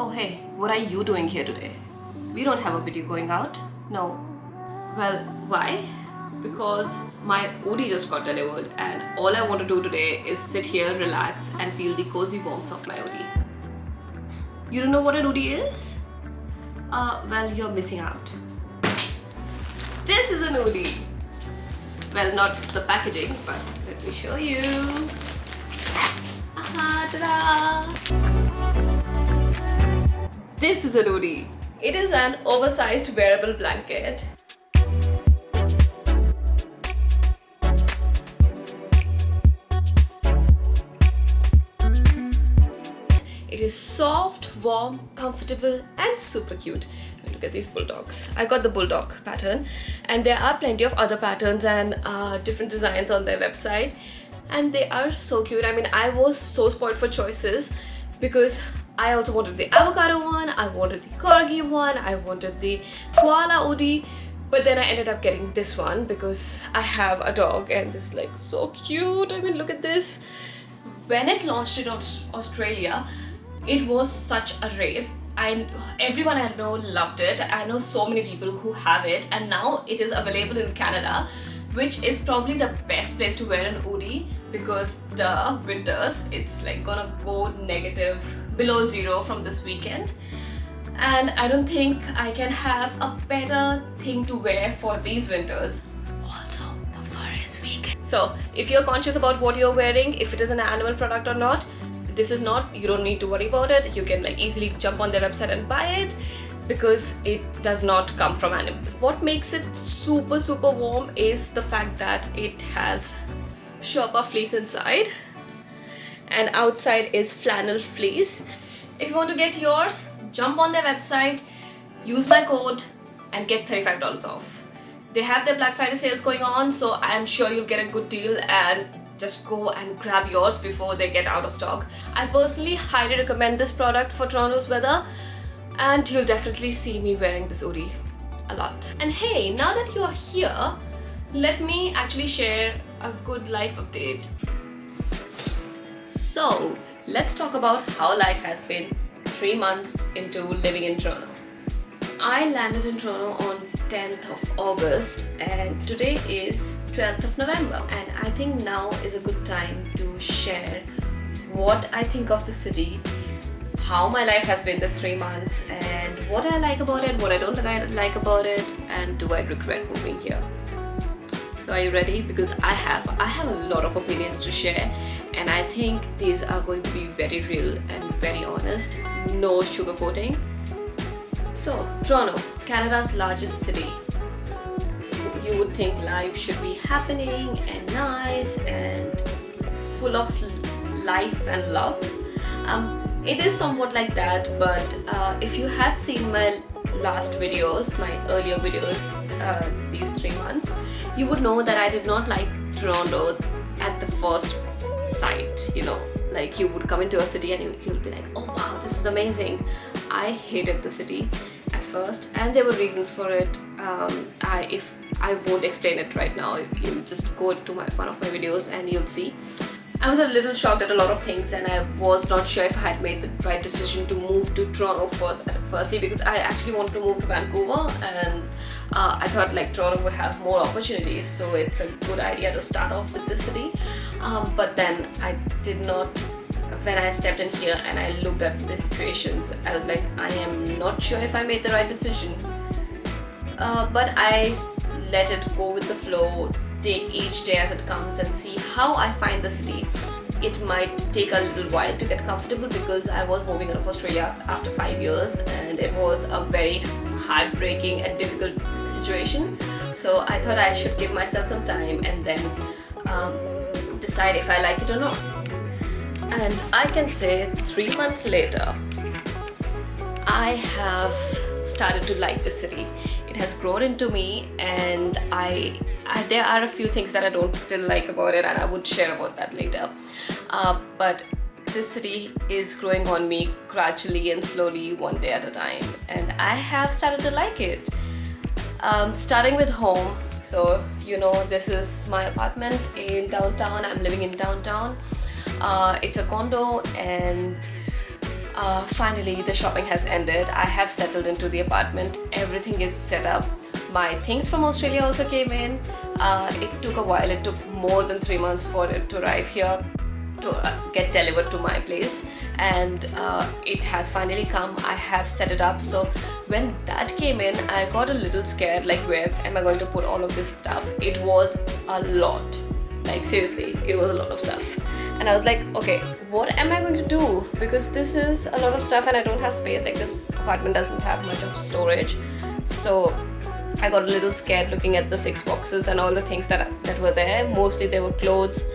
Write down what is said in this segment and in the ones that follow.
Oh hey, what are you doing here today? We don't have a video going out. No. Well, why? Because my Oodie just got delivered and all I want to do today is sit here, relax and feel the cozy warmth of my Oodie. You don't know what an Oodie is? Well, you're missing out. This is an Oodie. Well, not the packaging, but let me show you. Aha, ta-da! This is an Oodie. It is an oversized wearable blanket. It is soft, warm, comfortable and super cute. I mean, look at these bulldogs. I got the bulldog pattern and there are plenty of other patterns and different designs on their website and they are so cute. I mean, I was so spoiled for choices because I also wanted the avocado one, I wanted the corgi one, I wanted the koala Oodie, but then I ended up getting this one because I have a dog and this is like so cute. I mean, look at this. When it launched in Australia, it was such a rave. Everyone I know loved it. I know so many people who have it and now it is available in Canada, which is probably the best place to wear an Oodie because winters, it's like gonna go negative below zero from this weekend. And I don't think I can have a better thing to wear for these winters. Also, the fur is vegan. So if you're conscious about what you're wearing, if it is an animal product or not, this is not, you don't need to worry about it. You can like easily jump on their website and buy it because it does not come from animals. What makes it super warm is the fact that it has Sherpa fleece inside and outside is flannel fleece. If you want to get yours, jump on their website, use my code and get $35 off. They have their Black Friday sales going on, so I'm sure you'll get a good deal and just go and grab yours before they get out of stock. I personally highly recommend this product for Toronto's weather and you'll definitely see me wearing this Oodie a lot. And hey, now that you're here, let me actually share a good life update. So let's talk about how life has been 3 months into living in Toronto. I landed in Toronto on 10th of August and today is 12th of November and I think now is a good time to share what I think of the city, how my life has been the 3 months and what I like about it, what I don't like about it and do I regret moving here. So are you ready? Because I have a lot of opinions to share and I think these are going to be very real and very honest, no sugarcoating. So, Toronto, Canada's largest city. You would think life should be happening and nice and full of life and love. It is somewhat like that, but if you had seen my last videos, my earlier videos these 3 months, you would know that I did not like Toronto at the first sight, you know, like you would come into a city and you'll be like, oh wow, this is amazing. I hated the city at first and there were reasons for it. I won't explain it right now. If you just go to one of my videos and you'll see. I was a little shocked at a lot of things and I was not sure if I had made the right decision to move to Toronto firstly because I actually wanted to move to Vancouver and I thought like Toronto would have more opportunities, so it's a good idea to start off with this city. But then I did not, when I stepped in here and I looked at the situations, I was like, I am not sure if I made the right decision. But I let it go with the flow, take each day as it comes and see how I find the city. It might take a little while to get comfortable because I was moving out of Australia after 5 years and it was a very heartbreaking and difficult situation. So I thought I should give myself some time and then decide if I like it or not. And I can say 3 months later, I have started to like the city. It has grown into me and there are a few things that I don't still like about it and I would share about that later. But this city is growing on me gradually and slowly, one day at a time, and I have started to like it. Starting with home. So you know, this is my apartment in downtown. I'm living in downtown. It's a condo and Finally, the shopping has ended. I have settled into the apartment. Everything is set up. My things from Australia also came in. It took a while. It took more than 3 months for it to arrive here, to get delivered to my place, and it has finally come. I have set it up. So when that came in, I got a little scared, like, where am I going to put all of this stuff? It was a lot. Like, seriously, it was a lot of stuff. And I was like, okay, what am I going to do? Because this is a lot of stuff and I don't have space. Like, this apartment doesn't have much of storage. So I got a little scared looking at the 6 boxes and all the things that were there. Mostly they were clothes,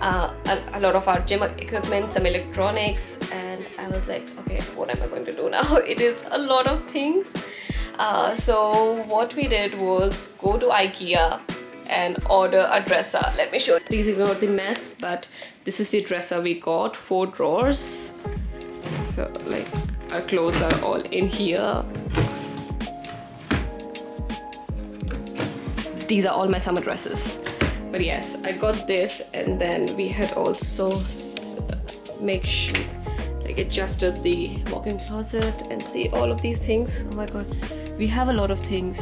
a lot of our gym equipment, some electronics, and I was like, okay, what am I going to do now? It is a lot of things. So what we did was go to IKEA and order a dresser. Let me show you. Please ignore the mess, but this is the dresser we got. 4 drawers. So like our clothes are all in here. These are all my summer dresses. But yes, I got this, and then we had also adjusted the walk-in closet, and see all of these things. Oh my god, we have a lot of things.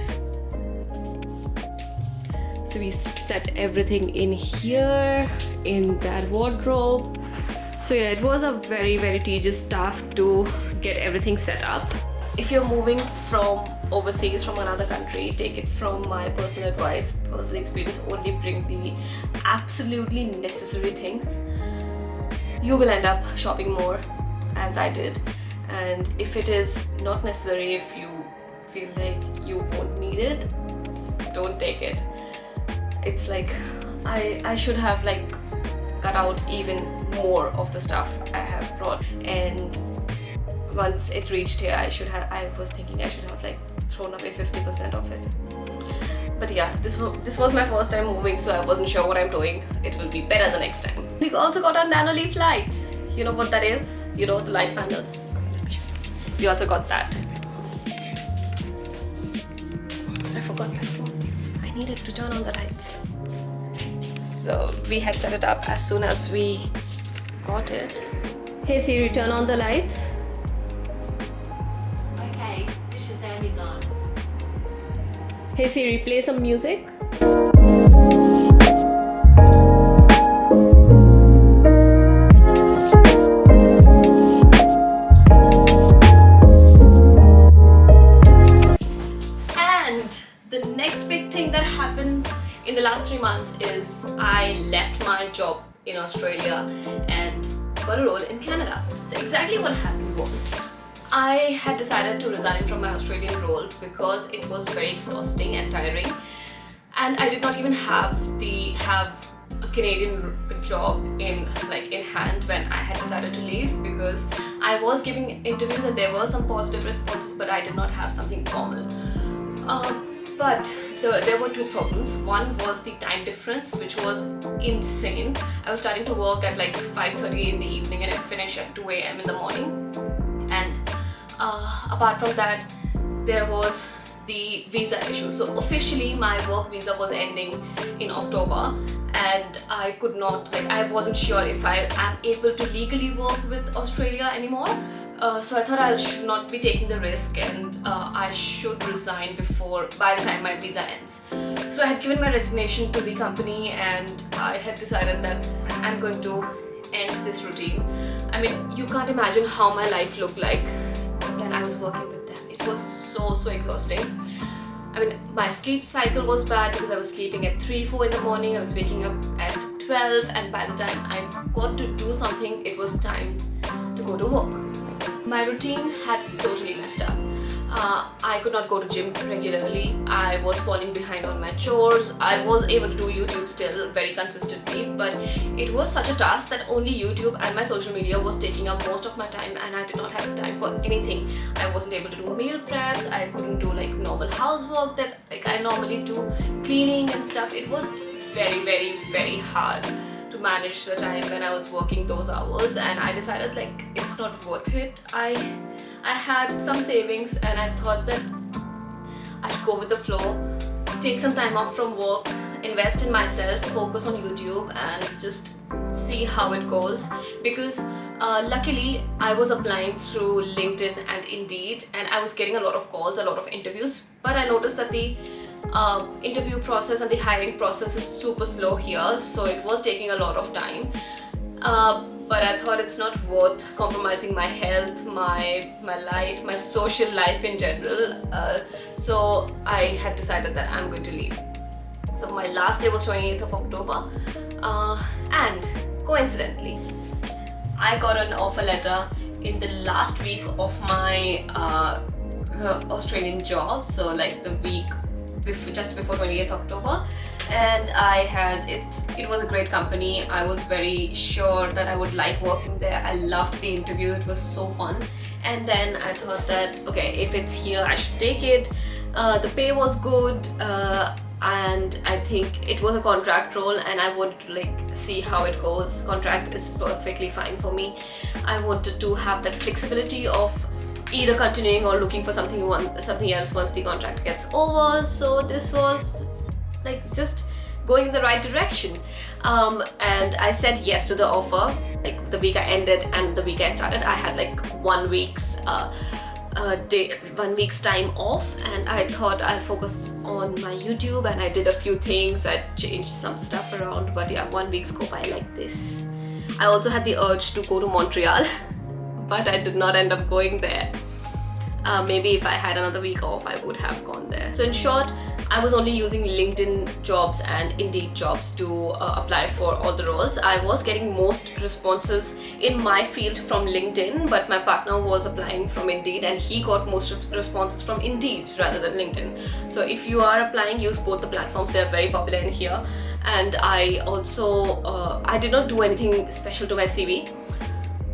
So we set everything in here, in that wardrobe. So yeah, it was a very, very tedious task to get everything set up. If you're moving from overseas, from another country, take it from my personal advice, personal experience, only bring the absolutely necessary things. You will end up shopping more, as I did. And if it is not necessary, if you feel like you won't need it, don't take it. It's like I should have like cut out even more of the stuff I have brought, and once it reached here, I was thinking I should have like thrown away 50% of it. But yeah, this was my first time moving, so I wasn't sure what I'm doing. It will be better the next time. We also got our nano leaf lights. You know what that is? You know, the light panels. Okay, let me show you. We also got that. I forgot my phone. I needed to turn on the lights. So we had set it up as soon as we got it. Hey Siri, turn on the lights. Okay, this is Amazon. Hey Siri, play some music. And the next big thing that happened in the last 3 months is I left my job in Australia and got a role in Canada. So exactly what happened was, I had decided to resign from my Australian role because it was very exhausting and tiring, and I did not even have a Canadian job in hand when I had decided to leave, because I was giving interviews and there were some positive responses, but I did not have something formal. But there were 2 problems. One was the time difference, which was insane. I was starting to work at like 5:30 in the evening and I'd finish at 2 a.m. in the morning. And apart from that, there was the visa issue. So officially my work visa was ending in October, and I could not, I wasn't sure if I am able to legally work with Australia anymore. So I thought I should not be taking the risk, and I should resign by the time my visa ends. So I had given my resignation to the company, and I had decided that I'm going to end this routine. I mean, you can't imagine how my life looked like when I was working with them. It was so exhausting. I mean, my sleep cycle was bad because I was sleeping at 3-4 in the morning. I was waking up at 12, and by the time I got to do something, it was time to go to work. My routine had totally messed up. I could not go to gym regularly. I was falling behind on my chores. I was able to do YouTube still very consistently, but it was such a task that only YouTube and my social media was taking up most of my time, and I did not have time for anything. I wasn't able to do meal preps. I couldn't do like normal housework that I normally do, cleaning and stuff. It was very hard to manage the time when I was working those hours, and I decided it's not worth it. I had some savings, and I thought that I should go with the flow, take some time off from work, invest in myself, focus on YouTube, and just see see how it goes, because luckily I was applying through LinkedIn and Indeed, and I was getting a lot of calls, a lot of interviews, but I noticed that the interview process and the hiring process is super slow here, so it was taking a lot of time. But I thought it's not worth compromising my health, my life, my social life in general. So I had decided that I'm going to leave. So my last day was 28th of October, and coincidentally, I got an offer letter in the last week of my Australian job. So like the week just before 28th October. And it was a great company. I was very sure that I would like working there. I loved the interview, it was so fun. And then I thought that, okay, if it's here, I should take it. The pay was good, and I think it was a contract role, and I wanted to like see how it goes. Contract is perfectly fine for me. I wanted to have that flexibility of either continuing or looking for something else once the contract gets over. So this was like just going in the right direction, and I said yes to the offer. Like the week I ended and the week I started, I had like 1 week's 1 week's time off, and I thought I'll focus on my YouTube, and I did a few things. I changed some stuff around, but yeah, 1 week's go by like this. I also had the urge to go to Montreal but I did not end up going there. Maybe if I had another week off, I would have gone there. So in short, I was only using LinkedIn jobs and Indeed jobs to apply for all the roles. I was getting most responses in my field from LinkedIn, but my partner was applying from Indeed and he got most responses from Indeed rather than LinkedIn. So if you are applying, use both the platforms. They are very popular in here. And I also, I did not do anything special to my CV.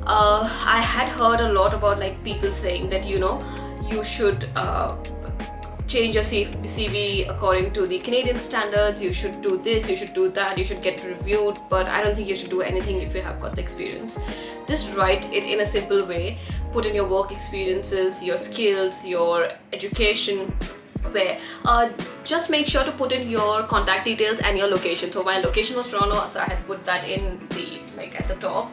I had heard a lot about like people saying that, you know, you should change your CV according to the Canadian standards, you should do this, you should do that, you should get reviewed, but I don't think you should do anything if you have got the experience. Just write it in a simple way, put in your work experiences, your skills, your education, where just make sure to put in your contact details and your location. So my location was Toronto, so I had put that in the at the top,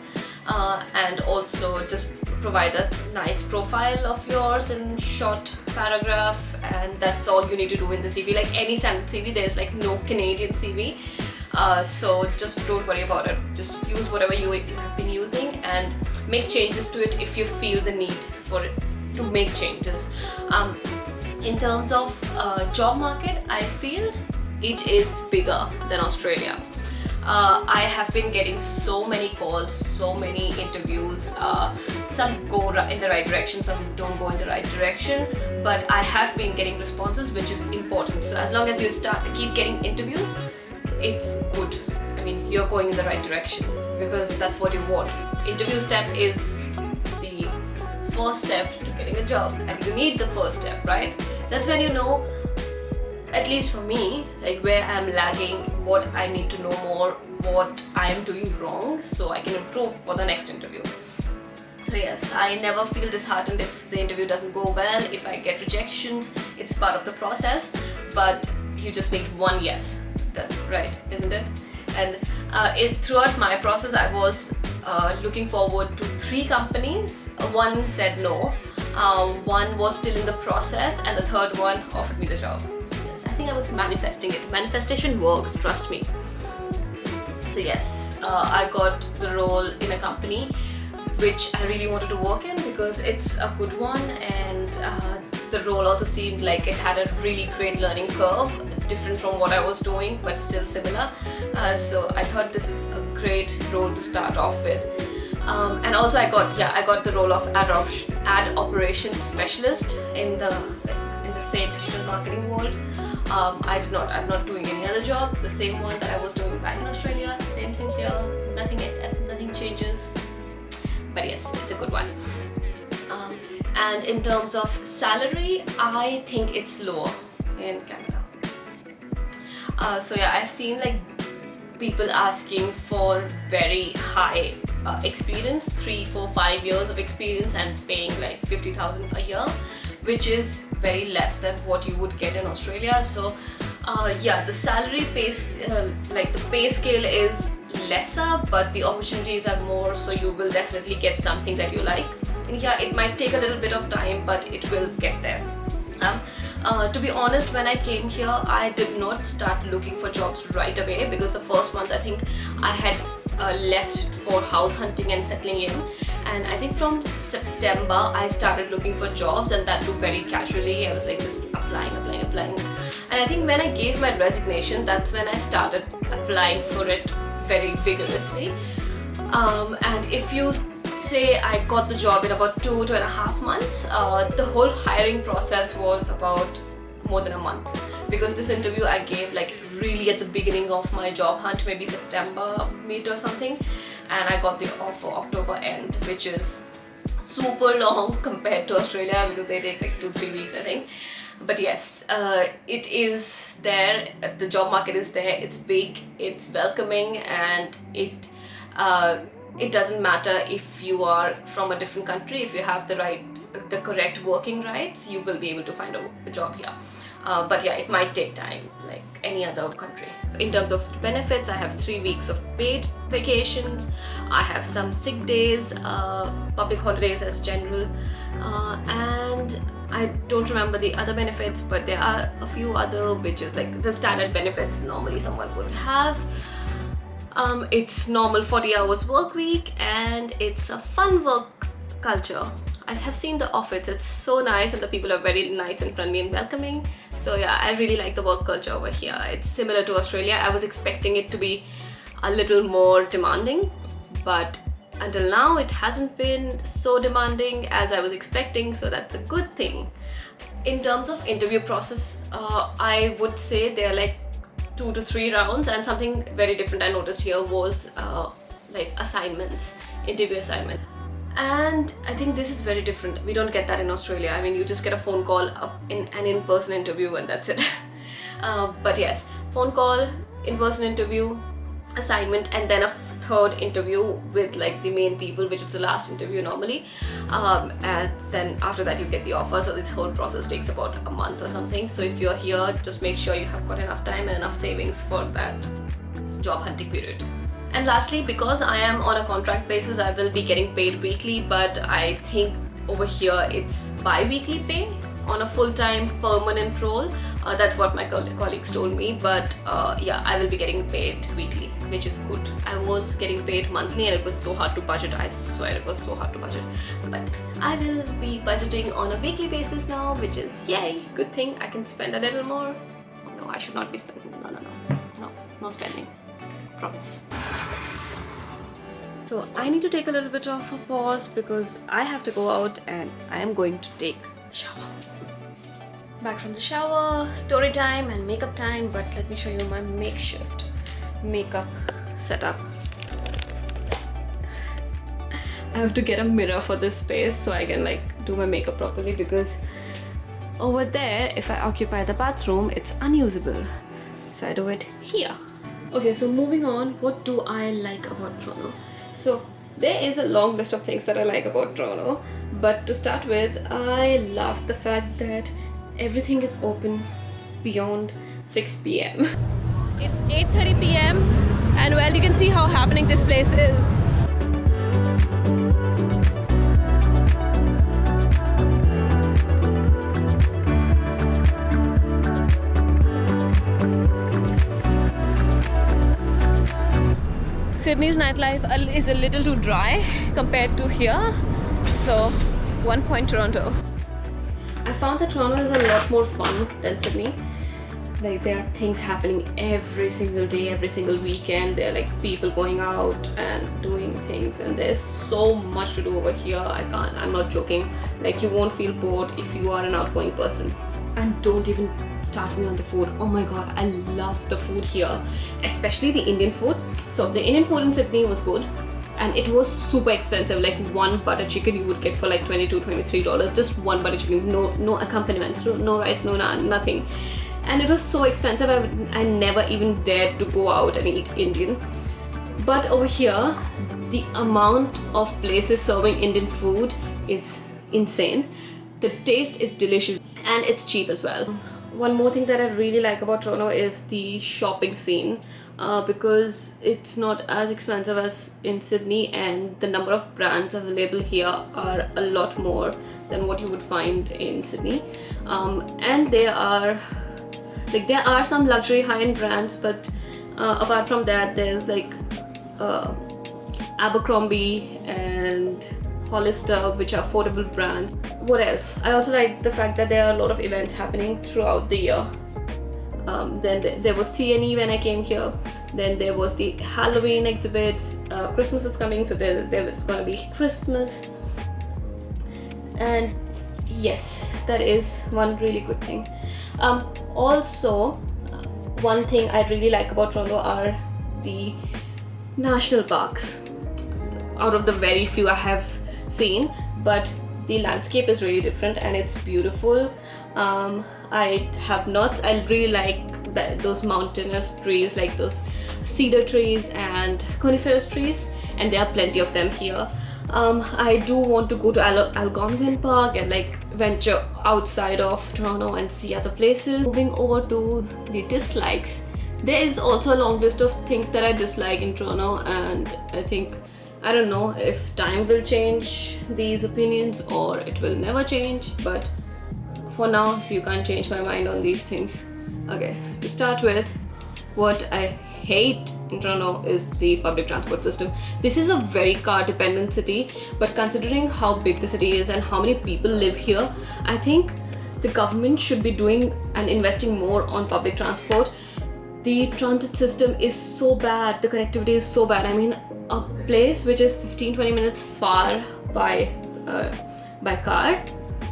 and also just provide a nice profile of yours in short paragraph, and that's all you need to do in the CV. Like any standard CV, there's like no Canadian CV, so just don't worry about it. Just use whatever you have been using and make changes to it if you feel the need for it to make changes. In terms of job market, I feel it is bigger than Australia. I have been getting so many calls, so many interviews. Some go in the right direction, some don't go in the right direction, but I have been getting responses, which is important. So as long as you keep getting interviews, it's good. I mean, you're going in the right direction because that's what you want. Interview step is the first step to getting a job, and you need the first step, right? That's when you know, at least for me, like where I'm lagging, what I need to know more, what I am doing wrong, so I can improve for the next interview. So yes, I never feel disheartened if the interview doesn't go well, if I get rejections. It's part of the process, but you just need one yes, right, isn't it? And throughout my process, I was looking forward to 3 companies. One said no, one was still in the process, and the third one offered me the job. So yes, I think I was manifesting it. Manifestation works, trust me. So yes, I got the role in a company which I really wanted to work in because it's a good one, and the role also seemed like it had a really great learning curve, different from what I was doing but still similar. So I thought this is a great role to start off with. And also I got the role of ad operations specialist in the same digital marketing world. I'm not doing any other job, the same one that I was doing back in Australia, same thing here, nothing changes, but yes, it's a good one. And in terms of salary, I think it's lower in Canada. So yeah, I've seen like people asking for very high experience, 3, 4, 5 years of experience, and paying like 50,000 a year, which is very less than what you would get in Australia. So yeah, the salary the pay scale is lesser, but the opportunities are more, so you will definitely get something that you like. And yeah, it might take a little bit of time, but it will get there. To be honest, when I came here, I did not start looking for jobs right away, because the first month I think I had left for house hunting and settling in, and I think from September I started looking for jobs, and that too very casually. I was like just applying, and I think when I gave my resignation, that's when I started applying for it very vigorously. And if you say I got the job in about 2.5 months, the whole hiring process was about more than a month, because this interview I gave like really at the beginning of my job hunt, maybe September mid or something, and I got the offer October end, which is super long compared to Australia, because they take like 2-3 weeks I think. But yes, it is there, the job market is there, it's big, it's welcoming, and it doesn't matter if you are from a different country. If you have the correct working rights, you will be able to find a job here. But yeah, it might take time, like any other country. In terms of benefits, I have 3 weeks of paid vacations, I have some sick days, public holidays as general, and I don't remember the other benefits, but there are a few other, which is like the standard benefits normally someone would have. It's normal 40 hours work week, and it's a fun work culture. I have seen the office, it's so nice, and the people are very nice and friendly and welcoming. So yeah, I really like the work culture over here. It's similar to Australia. I was expecting it to be a little more demanding, but until now it hasn't been so demanding as I was expecting, so that's a good thing. In terms of interview process, I would say they're like 2 to 3 rounds, and something very different I noticed here was like assignments, interview assignments. And I think this is very different. We don't get that in Australia. I mean, you just get a phone call, an in-person interview, and that's it. But yes, phone call, in-person interview, assignment, and then a third interview with like the main people, which is the last interview normally. And then after that you get the offer. So this whole process takes about a month or something. So if you're here, just make sure you have got enough time and enough savings for that job hunting period. And lastly, because I am on a contract basis, I will be getting paid weekly, but I think over here it's bi-weekly pay on a full-time permanent role. That's what my colleagues told me, but yeah, I will be getting paid weekly, which is good. I was getting paid monthly, and it was so hard to budget. I swear it was so hard to budget, but I will be budgeting on a weekly basis now, which is yay, good thing. I can spend a little more. No, I should not be spending. No spending, promise. So I need to take a little bit of a pause because I have to go out and I am going to take a shower. Back from the shower, story time and makeup time, but let me show you my makeshift makeup setup. I have to get a mirror for this space so I can like do my makeup properly, because over there, if I occupy the bathroom, it's unusable. So I do it here. Okay, so moving on, what do I like about Toronto? So there is a long list of things that I like about Toronto, but to start with, I love the fact that everything is open beyond 6 p.m. It's 8:30 p.m. and well, you can see how happening this place is. Sydney's nightlife is a little too dry compared to here, so 1 point Toronto. I found that Toronto is a lot more fun than Sydney. Like there are things happening every single day, every single weekend. There are like people going out and doing things, and there's so much to do over here. I'm not joking. Like you won't feel bored if you are an outgoing person. And don't even start me on the food. Oh my god, I love the food here, especially the Indian food. So the Indian food in Sydney was good, and it was super expensive. Like one butter chicken you would get for like $22-23, just one butter chicken, no accompaniments, no rice, no naan, nothing. And it was so expensive, I never even dared to go out and eat Indian. But over here, the amount of places serving Indian food is insane. The taste is delicious and it's cheap as well. One more thing that I really like about Toronto is the shopping scene. because it's not as expensive as in Sydney, and the number of brands available here are a lot more than what you would find in Sydney. And there are some luxury high-end brands, but apart from that, there's like Abercrombie and Hollister, which are affordable brands. What else? I also like the fact that there are a lot of events happening throughout the year. Then there was CNE when I came here. Then there was the Halloween exhibits. Christmas is coming, so there is going to be Christmas. And yes, that is one really good thing. Also, one thing I really like about Toronto are the national parks. Out of the very few I have seen, but the landscape is really different and it's beautiful. I really like those mountainous trees, like those cedar trees and coniferous trees, and there are plenty of them here. I do want to go to Algonquin Park and like venture outside of Toronto and see other places. Moving over to the dislikes, there is also a long list of things that I dislike in Toronto, and I don't know if time will change these opinions or it will never change, but for now you can't change my mind on these things. Okay, to start with, what I hate in Toronto is the public transport system. This is a very car dependent city, but considering how big the city is and how many people live here, I think the government should be doing and investing more on public transport. The transit system is so bad, the connectivity is so bad. I mean, a place which is 15-20 minutes far by car,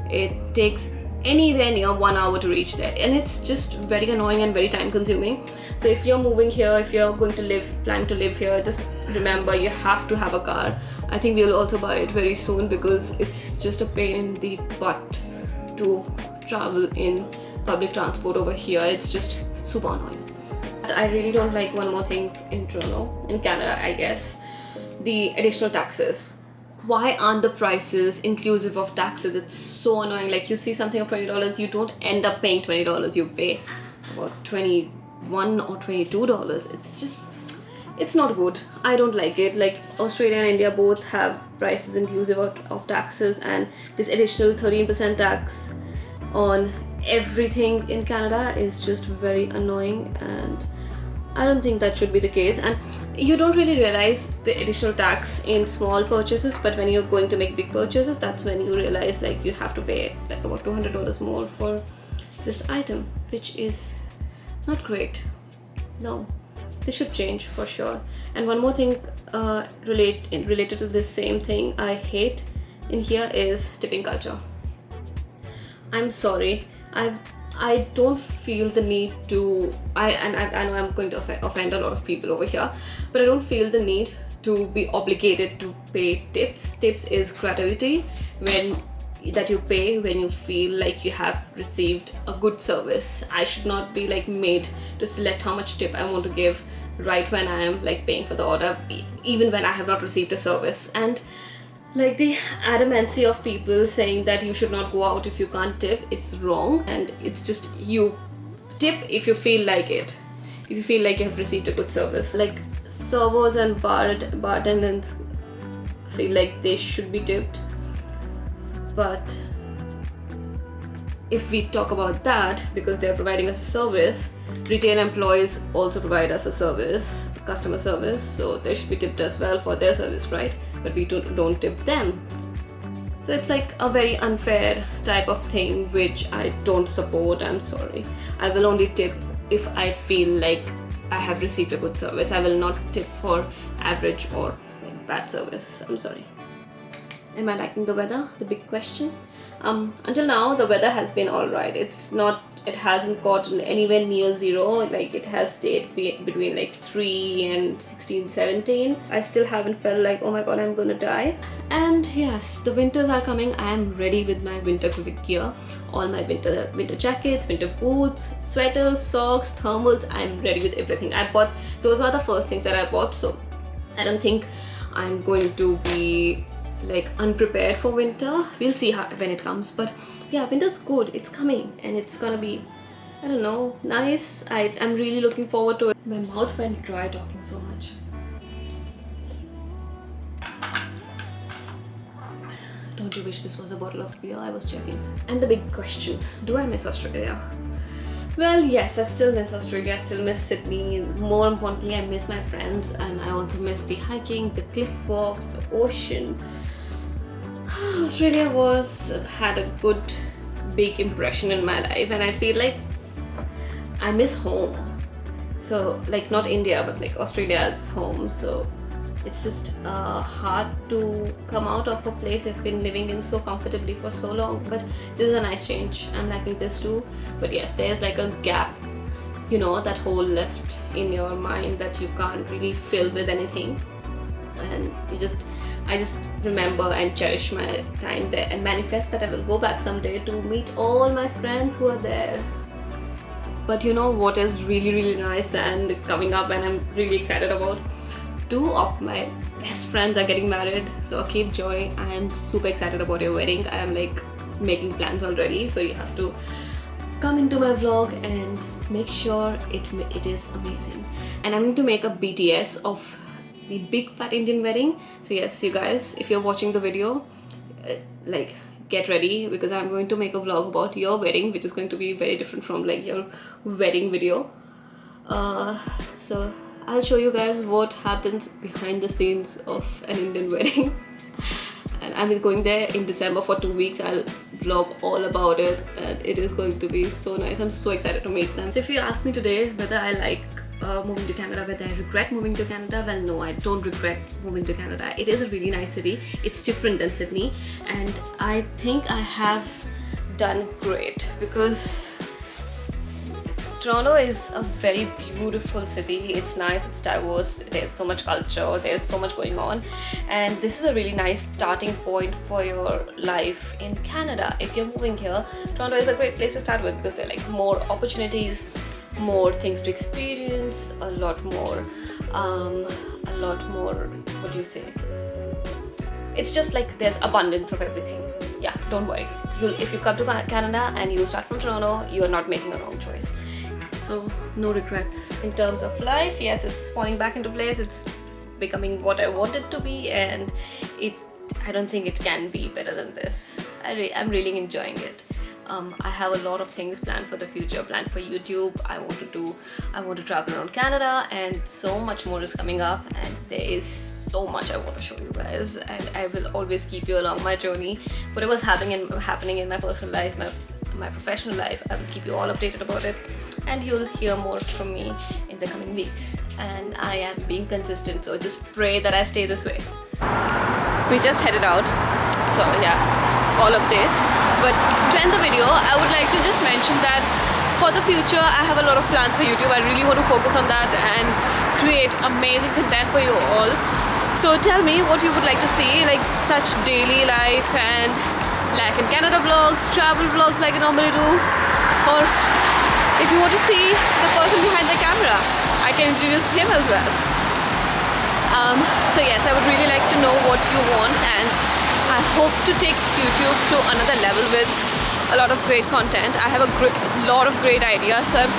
it takes anywhere near 1 hour to reach there, and it's just very annoying and very time consuming. So if you're moving here, if you're going to plan to live here, just remember you have to have a car. I think we'll also buy it very soon because it's just a pain in the butt to travel in public transport over here. It's just super annoying. I really don't like one more thing in Toronto, in Canada I guess, the additional taxes. Why aren't the prices inclusive of taxes? It's so annoying. Like, you see something of $20, you don't end up paying $20, you pay about $21 or $22. It's not good. I don't like it. Like, Australia and India both have prices inclusive of taxes, and this additional 13% tax on everything in Canada is just very annoying, and I don't think that should be the case. And you don't really realize the additional tax in small purchases, but when you're going to make big purchases, that's when you realize like you have to pay like about $200 more for this item, which is not great. No, this should change for sure. And one more thing related to this same thing I hate in here is tipping culture. I'm sorry, I don't feel the need to, I know I'm going to offend a lot of people over here, but I don't feel the need to be obligated to pay tips. Tips is gratuity that you pay when you feel like you have received a good service. I should not be like made to select how much tip I want to give right when I am like paying for the order, even when I have not received a service. And like the adamancy of people saying that you should not go out if you can't tip, it's wrong. And it's just, you tip if you feel like it, if you feel like you have received a good service. Like, servers and bar attendants feel like they should be tipped, but if we talk about that, because they're providing us a service, retail employees also provide us a service, customer service, so they should be tipped as well for their service, right? But we don't tip them. So it's like a very unfair type of thing which I don't support. I'm sorry. I will only tip if I feel like I have received a good service. I will not tip for average or like bad service. I'm sorry. Am I liking the weather? The big question. Until now the weather has been alright. It hasn't gotten anywhere near zero. Like, it has stayed between like 3 and 16, 17. I still haven't felt like, oh my god, I'm gonna die. And yes, the winters are coming. I am ready with my winter gear. All my winter jackets, winter boots, sweaters, socks, thermals. I'm ready with everything. Those are the first things that I bought, so I don't think I'm going to be like unprepared for winter. We'll see when it comes, but yeah, winter's good. It's coming and it's gonna be I don't know, nice. I'm really looking forward to it. My mouth went dry talking so much. Don't you wish this was a bottle of beer? I was checking. And the big question, do I miss Australia? Well, yes, I still miss Australia, I still miss Sydney. More importantly, I miss my friends, and I also miss the hiking, the cliff walks, the ocean. Australia had a good big impression in my life, and I feel like I miss home. So like not India, but like Australia's home. So it's just hard to come out of a place I've been living in so comfortably for so long. But this is a nice change. I'm liking this too. But yes, there's like a gap, you know, that hole left in your mind that you can't really fill with anything. And I just remember and cherish my time there and manifest that I will go back someday to meet all my friends who are there. But you know what is really nice and coming up and I'm really excited about? 2 of my best friends are getting married. So Akeem, Joy, I am super excited about your wedding. I am like making plans already. So you have to come into my vlog and make sure it is amazing. And I'm going to make a BTS of the big fat Indian wedding. So yes, you guys, if you're watching the video, like get ready, because I'm going to make a vlog about your wedding, which is going to be very different from like your wedding video. So I'll show you guys what happens behind the scenes of an Indian wedding. And I'm going there in December for 2 weeks. I'll vlog all about it, and it is going to be so nice. I'm so excited to meet them. So if you ask me today whether I like moving to Canada, whether I regret moving to Canada, well, no, I don't regret moving to Canada. It is a really nice city. It's different than Sydney, and I think I have done great because Toronto is a very beautiful city. It's nice, it's diverse, there's so much culture, there's so much going on, and this is a really nice starting point for your life in Canada. If you're moving here, Toronto is a great place to start with because there are like more opportunities, more things to experience, a lot more, what do you say? It's just like there's abundance of everything. Yeah, don't worry. If you come to Canada and you start from Toronto, you are not making a wrong choice. So no regrets. In terms of life, yes, it's falling back into place. It's becoming what I want it to be, and I don't think it can be better than this. I'm really enjoying it. I have a lot of things planned for the future, planned for YouTube. I want to travel around Canada, and so much more is coming up, and there is so much I want to show you guys, and I will always keep you along my journey. Whatever's happening in my personal life, my professional life, I will keep you all updated about it, and you'll hear more from me in the coming weeks. And I am being consistent, so just pray that I stay this way. We just headed out, so yeah, all of this. But to end the video, I would like to just mention that for the future, I have a lot of plans for YouTube. I really want to focus on that and create amazing content for you all. So tell me what you would like to see, like such daily life and life in Canada vlogs, travel vlogs like I normally do, or if you want to see the person behind the camera, I can introduce him as well. So yes, I would really like to know what you want, and I hope to take YouTube to another level with a lot of great content. I have a lot of great ideas, so I'm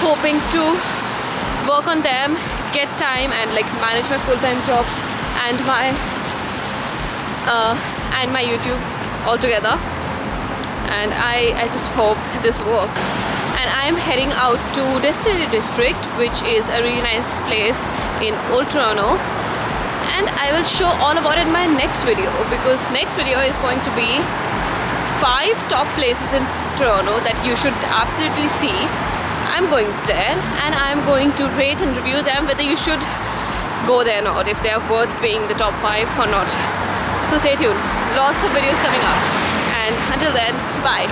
hoping to work on them, get time, and like manage my full-time job and my YouTube all together. And I just hope this works. And I'm heading out to Distillery District, which is a really nice place in Old Toronto. And I will show all about it in my next video, because next video is going to be 5 top places in Toronto that you should absolutely see. I'm going there and I'm going to rate and review them, whether you should go there or not, if they are worth being the top 5 or not. So stay tuned, lots of videos coming up, and until then, bye.